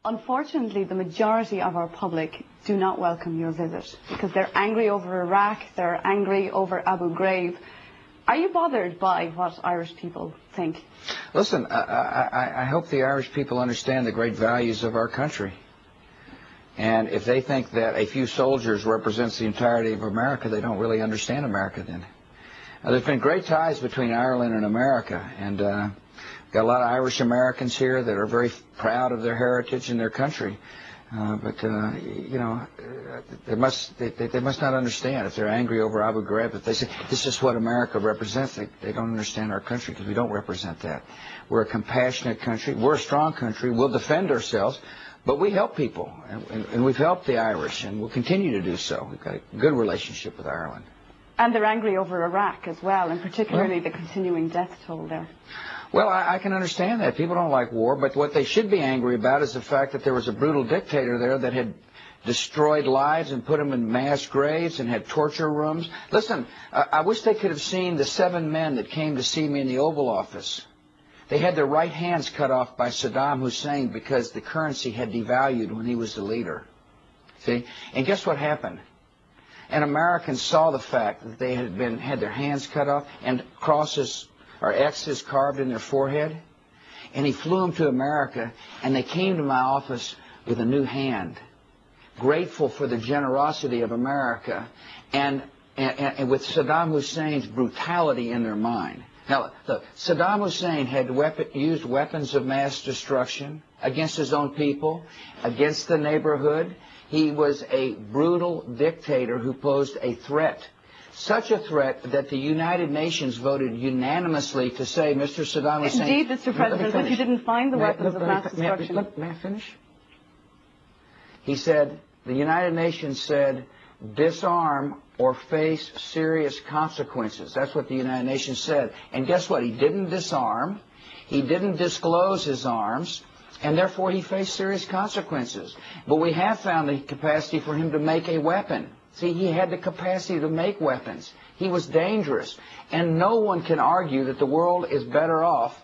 Unfortunately, the majority of our public do not welcome your visit because they're angry over Iraq, they're angry over Abu Ghraib. Are you bothered by what Irish people think? Listen, I hope the Irish people understand the great values of our country. And if they think that a few soldiers represents the entirety of America, they don't really understand America then. There's been great ties between Ireland and America, and got a lot of Irish Americans here that are very proud of their heritage and their country. But you know, they must not understand. If they're angry over Abu Ghraib, if they say this is what America represents, they don't understand our country, because we don't represent that. We're a compassionate country. We're a strong country. We'll defend ourselves, but we help people, and we've helped the Irish, and we'll continue to do so. We've got a good relationship with Ireland. And they're angry over Iraq as well, and particularly the continuing death toll there. Well, I can understand that. People don't like war, but what they should be angry about is the fact that there was a brutal dictator there that had destroyed lives and put them in mass graves and had torture rooms. Listen, I wish they could have seen the 7 men that came to see me in the Oval Office. They had their right hands cut off by Saddam Hussein because the currency had devalued when he was the leader. See? And guess what happened? And Americans saw the fact that they had their hands cut off and crosses or X's carved in their forehead. And he flew them to America, and they came to my office with a new hand, grateful for the generosity of America and with Saddam Hussein's brutality in their mind. Now, look, Saddam Hussein had used weapons of mass destruction against his own people, against the neighborhood. He was a brutal dictator who posed a threat, such a threat that the United Nations voted unanimously to say, Mr. Saddam Hussein... Indeed, Mr. President, but you didn't find the weapons of mass destruction. May I finish? He said, the United Nations said, disarm or face serious consequences. That's what the United Nations said. And guess what? He didn't disarm. He didn't disclose his arms. And therefore, he faced serious consequences. But we have found the capacity for him to make a weapon. See, he had the capacity to make weapons. He was dangerous. And no one can argue that the world is better off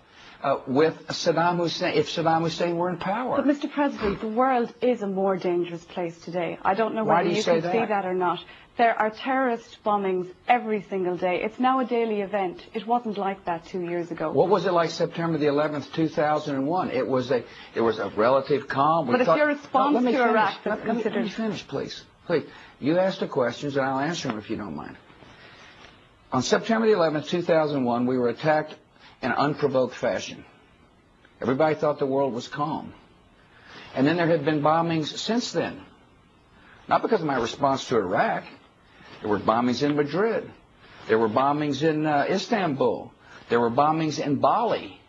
with Saddam Hussein, if Saddam Hussein were in power. But, Mr. President, the world is a more dangerous place today. I don't know whether you can see that or not. There are terrorist bombings every single day. It's now a daily event. It wasn't like that 2 years ago. What was it like September the 11th, 2001? It was a relative calm. But if your response to Iraq is considered... Let me finish, please. Please. You ask the questions, and I'll answer them if you don't mind. On September the 11th, 2001, we were attacked in unprovoked fashion. Everybody thought the world was calm. And then there had been bombings since then. Not because of my response to Iraq. There were bombings in Madrid. There were bombings in Istanbul. There were bombings in Bali.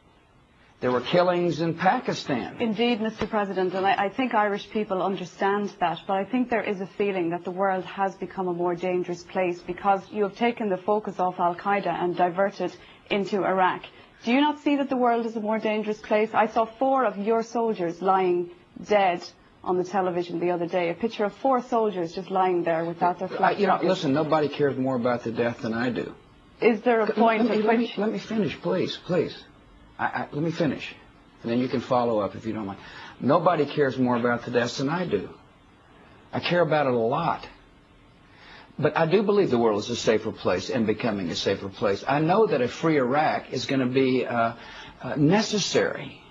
There were killings in Pakistan. Indeed, Mr. President, and I think Irish people understand that, but I think there is a feeling that the world has become a more dangerous place because you have taken the focus off Al-Qaeda and diverted into Iraq. Do you not see that the world is a more dangerous place? I saw 4 of your soldiers lying dead on the television the other day, a picture of 4 soldiers just lying there without their flak jackets. Listen, nobody cares more about the death than I do. Is there a point at which... Let me finish, please. Let me finish, and then you can follow up if you don't mind. Nobody cares more about the deaths than I do. I care about it a lot. But I do believe the world is a safer place and becoming a safer place. I know that a free Iraq is going to be necessary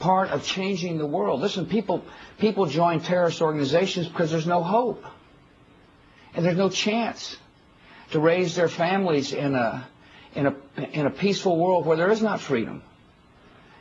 part of changing the world. Listen, people join terrorist organizations because there's no hope. And there's no chance to raise their families in a peaceful world where there is not freedom.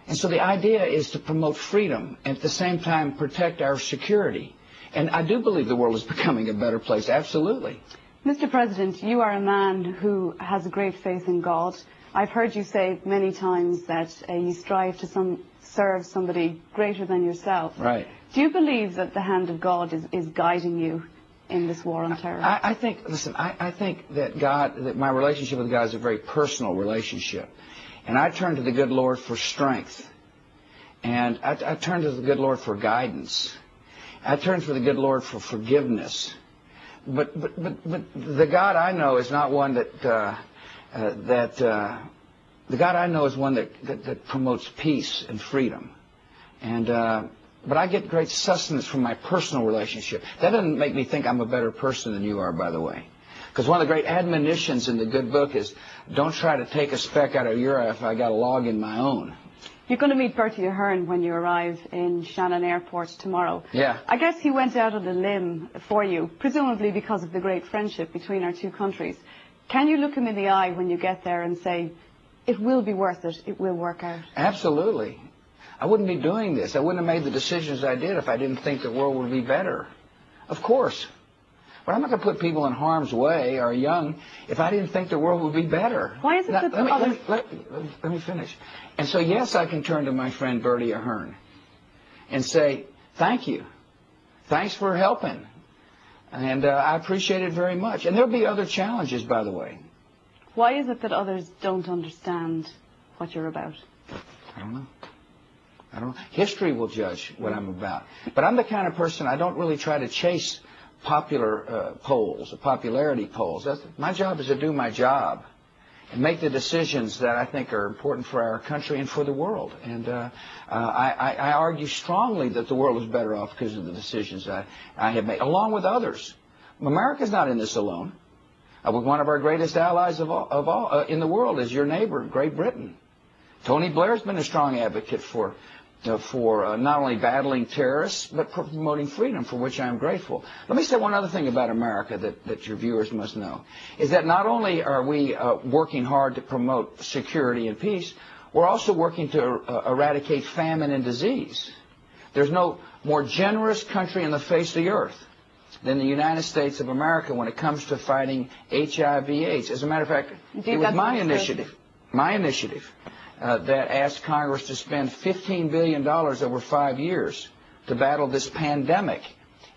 And so the idea is to promote freedom and at the same time protect our security. And I do believe the world is becoming a better place, absolutely. Mr. President, you are a man who has a great faith in God. I've heard you say many times that you strive to serve somebody greater than yourself. Right. Do you believe that the hand of God is guiding you in this war on terror? I think that my relationship with God is a very personal relationship. And I turn to the good Lord for strength. And I turn to the good Lord for guidance. I turn to the good Lord for forgiveness. But the God I know is not one the God I know is one that promotes peace and freedom. And but I get great sustenance from my personal relationship. That doesn't make me think I'm a better person than you are, by the way. Because one of the great admonitions in the good book is, don't try to take a speck out of your eye if I got a log in my own. You're going to meet Bertie Ahern when you arrive in Shannon Airport tomorrow. Yeah. I guess he went out on a limb for you, presumably because of the great friendship between our two countries. Can you look him in the eye when you get there and say, it will be worth it, it will work out? Absolutely. I wouldn't be doing this. I wouldn't have made the decisions I did if I didn't think the world would be better. Of course. But I'm not going to put people in harm's way or young if I didn't think the world would be better. Why is it now, that let me finish. And so, yes, I can turn to my friend Bertie Ahern and say, thank you. Thanks for helping. And I appreciate it very much. And there'll be other challenges, by the way. Why is it that others don't understand what you're about? I don't know. History will judge what I'm about. But I'm the kind of person, I don't really try to chase popular polls, or popularity polls. My job is to do my job and make the decisions that I think are important for our country and for the world. And I argue strongly that the world is better off because of the decisions I have made, along with others. America's not in this alone. One of our greatest allies of all in the world is your neighbor, Great Britain. Tony Blair's been a strong advocate for not only battling terrorists, but promoting freedom, for which I am grateful. Let me say one other thing about America that your viewers must know, is that not only are we working hard to promote security and peace, we're also working to eradicate famine and disease. There's no more generous country on the face of the earth than the United States of America when it comes to fighting HIV/AIDS. As a matter of fact, it was my initiative that asked Congress to spend $15 billion over 5 years to battle this pandemic.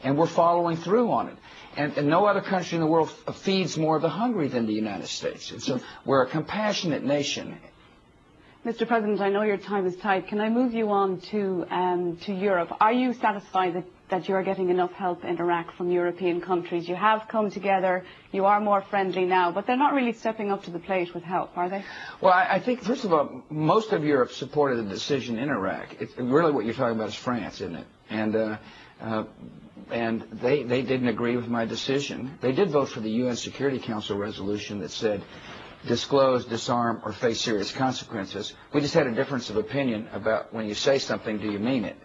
And we're following through on it. And no other country in the world feeds more of the hungry than the United States. And so we're a compassionate nation. Mr. President, I know your time is tight. Can I move you on to Europe? Are you satisfied that you are getting enough help in Iraq from European countries? You have come together, you are more friendly now, but they're not really stepping up to the plate with help, are they? Well, I think, first of all, most of Europe supported the decision in Iraq. Really what you're talking about is France, isn't it? And they didn't agree with my decision. They did vote for the UN Security Council resolution that said, disclose, disarm, or face serious consequences. We just had a difference of opinion about when you say something, do you mean it?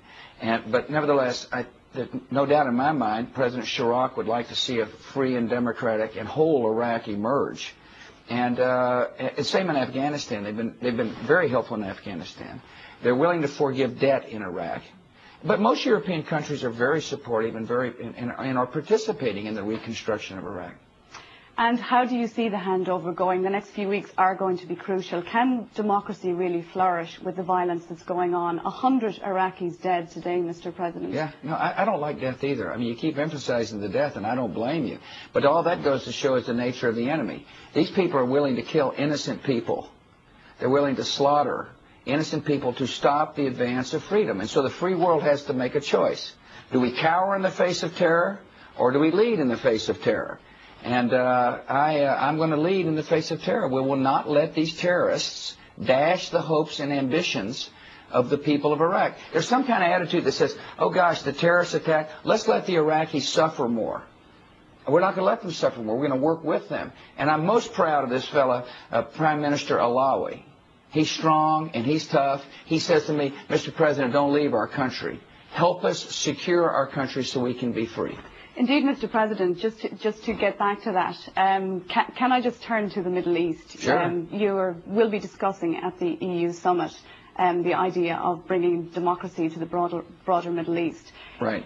But nevertheless, there's no doubt in my mind, President Chirac would like to see a free and democratic and whole Iraq emerge. And same in Afghanistan. They've been very helpful in Afghanistan. They're willing to forgive debt in Iraq. But most European countries are very supportive and are participating in the reconstruction of Iraq. And how do you see the handover going? The next few weeks are going to be crucial. Can democracy really flourish with the violence that's going on? 100 Iraqis dead today, Mr. President. Yeah, no, I don't like death either. I mean, you keep emphasizing the death, and I don't blame you. But all that goes to show is the nature of the enemy. These people are willing to kill innocent people. They're willing to slaughter innocent people to stop the advance of freedom. And so the free world has to make a choice. Do we cower in the face of terror, or do we lead in the face of terror? And I'm going to lead in the face of terror. We will not let these terrorists dash the hopes and ambitions of the people of Iraq. There's some kind of attitude that says, oh gosh, the terrorists attack, let's let the Iraqis suffer more. We're not going to let them suffer more. We're going to work with them. And I'm most proud of this fella, Prime Minister Alawi. He's strong and he's tough. He says to me, Mr. President, don't leave our country. Help us secure our country so we can be free. Indeed, Mr. President, just to get back to that, can I just turn to the Middle East? Sure. You will be discussing at the EU summit the idea of bringing democracy to the broader Middle East. Right.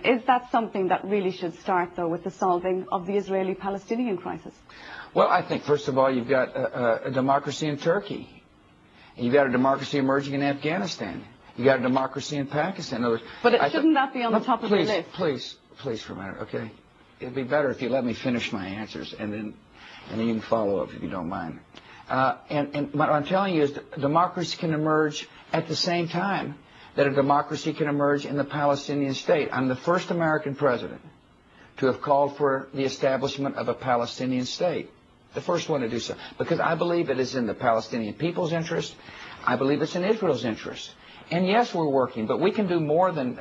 Is that something that really should start, though, with the solving of the Israeli-Palestinian crisis? Well, I think, first of all, you've got a democracy in Turkey. You've got a democracy emerging in Afghanistan. You've got a democracy in Pakistan. But shouldn't that be on the top of the list? Please for a minute, okay? It'd be better if you let me finish my answers, and then you can follow up if you don't mind. And what I'm telling you is that democracy can emerge at the same time that a democracy can emerge in the Palestinian state. I'm the first American president to have called for the establishment of a Palestinian state. The first one to do so. Because I believe it is in the Palestinian people's interest. I believe it's in Israel's interest. And yes, we're working, but we can do more than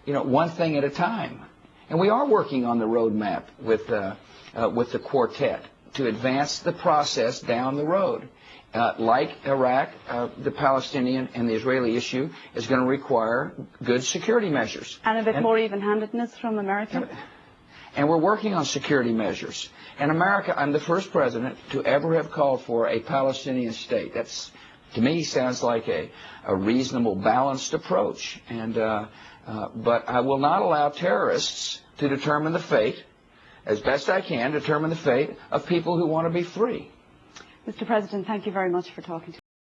one thing at a time. And we are working on the roadmap with the quartet to advance the process down the road. Like Iraq, the Palestinian and the Israeli issue is going to require good security measures. And a bit more even-handedness from America? And we're working on security measures. In America, I'm the first president to ever have called for a Palestinian state. That's, to me, sounds like a reasonable, balanced approach. And but I will not allow terrorists to determine the fate, as best I can, determine the fate of people who want to be free. Mr. President, thank you very much for talking to us.